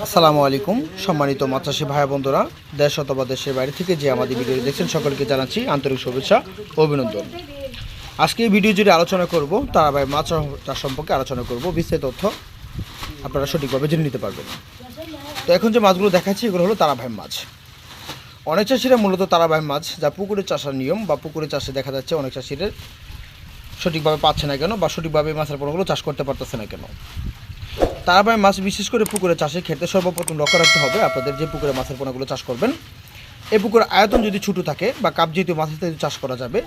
আসসালামু আলাইকুম সম্মানিত মাছ চাষি ভাই বন্ধুরা, দেশ অথবা দেশের বাইরে থেকে যে আমাদের ভিডিও দেখছেন সকলকে জানাচ্ছি আন্তরিক শুভেচ্ছা ও অভিনন্দন। আজকে এই ভিডিও জুড়ে আলোচনা করব তারাবাই মাছ চাষ সম্পর্কে আলোচনা করব। বিস্তারিত তথ্য আপনারা সঠিকভাবে জেনে নিতে পারবেন। তো এখন যে মাছগুলো দেখাচ্ছি এগুলো হলো তারাবাই মাছ। অনেক চাষিরা মূলত তারাবাই মাছ যা পুকুরে চাষের নিয়ম বা পুকুরে চাষে দেখা যাচ্ছে অনেক চাষিরা সঠিকভাবে পাচ্ছে না কেন বা সঠিকভাবে মাছের পণ্যগুলো চাষ করতে পারতেছে না কেন। তারাবাই মাছ বিশেষ করে পুকুরে চাষের ক্ষেত্রে সর্বপ্রথম লক্ষ্য রাখতে হবে আপনাদের যে পুকুরে মাছের পোনাগুলো চাষ করবেন এই পুকুরের আয়তন যদি ছোটো থাকে বা কাপ জাতীয় মাছের সাথে চাষ করা যাবে,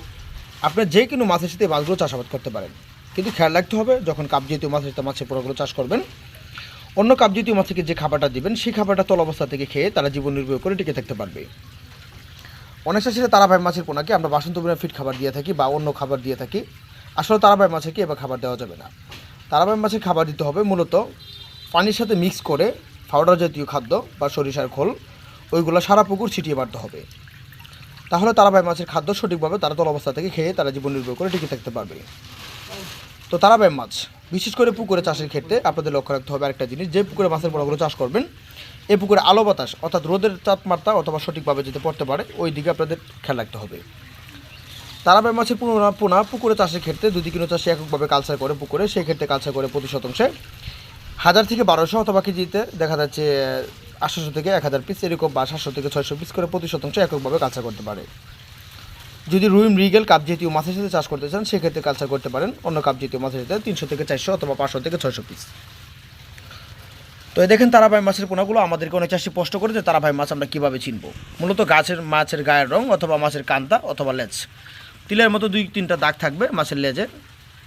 আপনার যে কোনো মাছের সাথে মাছগুলো চাষাবাদ করতে পারেন। কিন্তু খেয়াল রাখতে হবে যখন কাপ জাতীয় মাছের সাথে মাছের পোনাগুলো চাষ করবেন, অন্য কাপ জাতীয় মাছকে যে খাবারটা দিবেন সেই খাবারটা তল অবস্থা থেকে খেয়ে তারা জীবন নির্বাহ করে টিকে থাকতে পারবে। অনেক চাষিরা তারাবাই মাছের পোনাকে আমরা বাসন্ত ফিট খাবার দিয়ে থাকি বা অন্য খাবার দিয়ে থাকি। আসলে তারাবাই মাছকে এবার খাবার দেওয়া যাবে না। তারাবাই মাছের খাবার দিতে হবে মূলত পানির সাথে মিক্স করে পাউডার জাতীয় খাদ্য বা সরিষার খোল, ওইগুলো সারা পুকুর ছিটিয়ে মারতে হবে। তাহলে তারাবাই মাছের খাদ্য সঠিকভাবে তারা তল অবস্থা থেকে খেয়ে তারা জীবন নির্বাহ করে টিকে থাকতে পারবে। তো তারাবাই মাছ বিশেষ করে পুকুরে চাষের ক্ষেত্রে আপনাদের লক্ষ্য রাখতে হবে আরেকটা জিনিস, যে পুকুরে মাছের পোনাগুলো চাষ করবেন এই পুকুরে আলো বাতাস অর্থাৎ রোদের তাপমাত্রা অথবা সঠিকভাবে যেতে পড়তে পারে ওই দিকে আপনাদের খেয়াল রাখতে হবে। তারাবাই মাছের পোনা পুকুরে চাষের ক্ষেত্রে যদি কোনো চাষি এককভাবে কালচার করে পুকুরে, সেই ক্ষেত্রে কালচার করে প্রতি শতাংশে 1000 থেকে 1200 অথবা কেজিতে দেখা যাচ্ছে 800 থেকে 1000 পিস এরকম বা 700 থেকে 600 পিস করে প্রতি শতাংশ এককভাবে কালচার করতে পারে। যদি রুই মৃগেল কাপ জাতীয় মাছের সাথে চাষ করতে চান সেক্ষেত্রে কালচার করতে পারেন অন্য কাপ জাতীয় মাছের সাথে 300 থেকে 400 অথবা 500 থেকে 600 পিস। তো এই দেখেন তারাবাই মাছের পোনাগুলো আমাদেরকে অনেক চাষি স্পষ্ট করে যে তারাবাই মাছ আমরা কীভাবে চিনব। মূলত মাছের গায়ের রং অথবা মাছের কান্তা অথবা লেজ তিলের মতো 2-3টা দাগ থাকবে মাছের লেজে,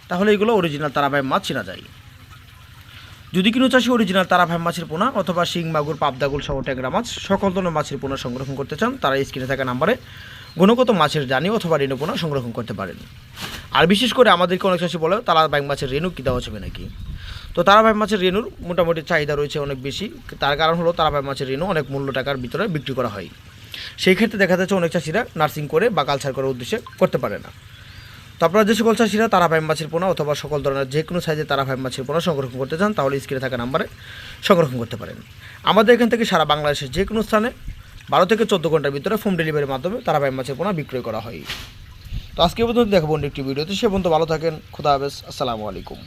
তাহলে এগুলো অরিজিনাল তারাবাই মাছ চেনা যায়। যদি কোনো চাষি অরিজিনাল তারাবাই মাছের পোনা অথবা শিং মাগুর পাবদাগুল সহ ট্যাংরা মাছ সকল ধরনের মাছের পোনা সংরক্ষণ করতে চান তারা স্ক্রিনে থাকা নাম্বারে গুণগত মাছের জানি অথবা রেণু পোনা সংরক্ষণ করতে পারেন। আর বিশেষ করে আমাদেরকে অনেক চাষি বলে তারাবাই মাছের রেণু কী দেওয়া যাবে নাকি। তো তারাবাই মাছের রেণুর মোটামুটি চাহিদা রয়েছে অনেক বেশি, তার কারণ হলো তারাবাই মাছের রেণু অনেক মূল্য টাকার ভিতরে বিক্রি করা হয়। সেই ক্ষেত্রে দেখা যাচ্ছে অনেক চাষিরা নার্সিং করে বা কালচার করার উদ্দেশ্যে করতে পারে না। তো আপনারা যে সকল চাষিরা তারাবাই মাছের পোনা অথবা সকল ধরনের যে কোনো সাইজে তারাবাই মাছের পোনা সংরক্ষণ করতে চান তাহলে স্ক্রিনে থাকা নাম্বারে সংরক্ষণ করতে পারেন। আমাদের এখান থেকে সারা বাংলাদেশের যে কোনো স্থানে 12 থেকে 14 ঘন্টার ভিতরে হোম ডেলিভারির মাধ্যমে তারাবাই মাছের পোনা বিক্রয় করা হয়। তো আজকে পর্যন্ত দেখাবো অন্য একটি ভিডিওতে, সে পর্যন্ত ভালো থাকেন। খোদা হাফেজ, আসসালামু আলাইকুম।